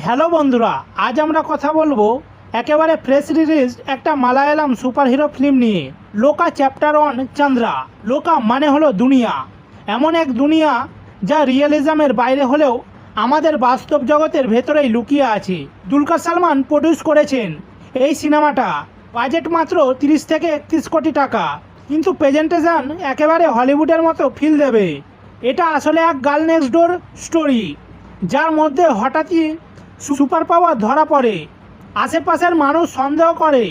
Hello বন্ধুরা, আজ আমরা কথা বলবো একেবারে ফ্রেশ রিলিজ একটা মালায়ালাম সুপারহিরো ফিল্ম নিয়ে। লোকা চ্যাপ্টার 1 চন্দ্রা। লোকা মানে হলো দুনিয়া, এমন এক দুনিয়া যা রিয়েলিজমের বাইরে হলেও আমাদের বাস্তব জগতের ভেতরেই লুকিয়ে আছে। দুলকার সালমান প্রডিউস করেছেন এই সিনেমাটা। বাজেট মাত্র 30 থেকে 31 কোটি টাকা, কিন্তু প্রেজেন্টেশন একেবারে হলিউডের মতো ফিল দেবে। এটা আসলে এক গার্ল নেক্সট ডোর স্টোরি, যার মধ্যে হঠাৎই সুপার পাওয়ার ধরা পড়ে। আশেপাশের মানুষ সন্দেহ করে,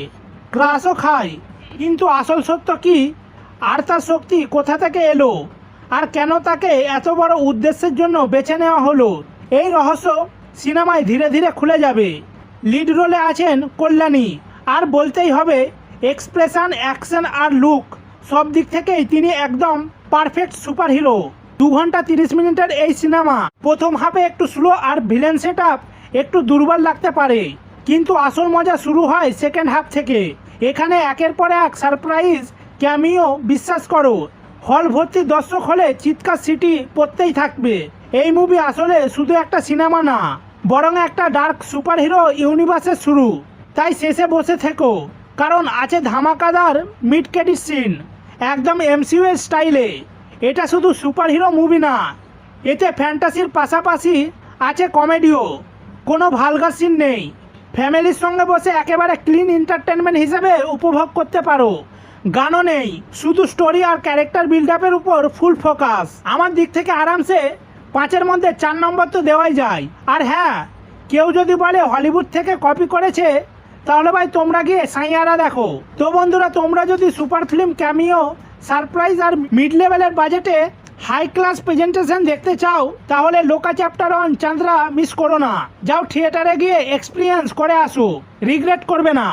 ক্রাশও খায়, কিন্তু আসল সত্য কি, আর তার শক্তি কোথা থেকে এলো, আর কেন তাকে এত বড় উদ্দেশ্যের জন্য বেছে নেওয়া হলো, এই রহস্য সিনেমায় ধীরে ধীরে খুলে যাবে। লিড রোলে আছেন কল্যাণী, আর বলতেই হবে এক্সপ্রেশন, অ্যাকশন আর লুক সব দিক থেকেই তিনি একদম পারফেক্ট সুপারহিরো। 2 ঘন্টা 30 মিনিটের এই সিনেমা প্রথম হাফে একটু স্লো আর ভিলেন সেট একটু দুর্বল লাগতে পারে, কিন্তু আসল মজা শুরু হয় সেকেন্ড হাফ থেকে। এখানে একের পর এক সারপ্রাইজ ক্যামিও, বিশ্বাস করো হল ভর্তি দর্শক হলে চিৎকার সিটি পড়তেই থাকবে। এই মুভি আসলে শুধু একটা সিনেমা না, বরং একটা ডার্ক সুপারহিরো ইউনিভার্সের শুরু। তাই শেষে বসে থেকো, কারণ আছে ধামাকাদার মিড ক্রেডিট সিন, একদম এমসিইউ এর স্টাইলে। এটা শুধু সুপারহিরো মুভি না, এতে ফ্যান্টাসির পাশাপাশি আছে কমেডিও। কোনো ভালগার সিন নেই, ফ্যামিলির সঙ্গে বসে একেবারে ক্লিন এন্টারটেনমেন্ট হিসেবে উপভোগ করতে পারো। গানও নেই, শুধু স্টোরি আর ক্যারেক্টার বিল্ড আপের উপর ফুল ফোকাস। আমার দিক থেকে আরামসে 5-এর মধ্যে 4 নম্বর তো দেওয়াই যায়। আর হ্যাঁ, কেউ যদি বলে হলিউড থেকে কপি করেছে, তাহলে ভাই তোমরা গিয়ে সাইয়ারা দেখো। তো বন্ধুরা, তোমরা যদি সুপার ফিল্ম, ক্যামিও, সারপ্রাইজ আর মিড লেভেলের বাজেটে হাই ক্লাস প্রেজেন্টেশন দেখতে চাও, তাহলে লোকা চ্যাপ্টার 1 চন্দ্রা মিস করো না। যাও থিয়েটারে গিয়ে এক্সপিরিয়েন্স করে আসো, রিগ্রেট করবে না।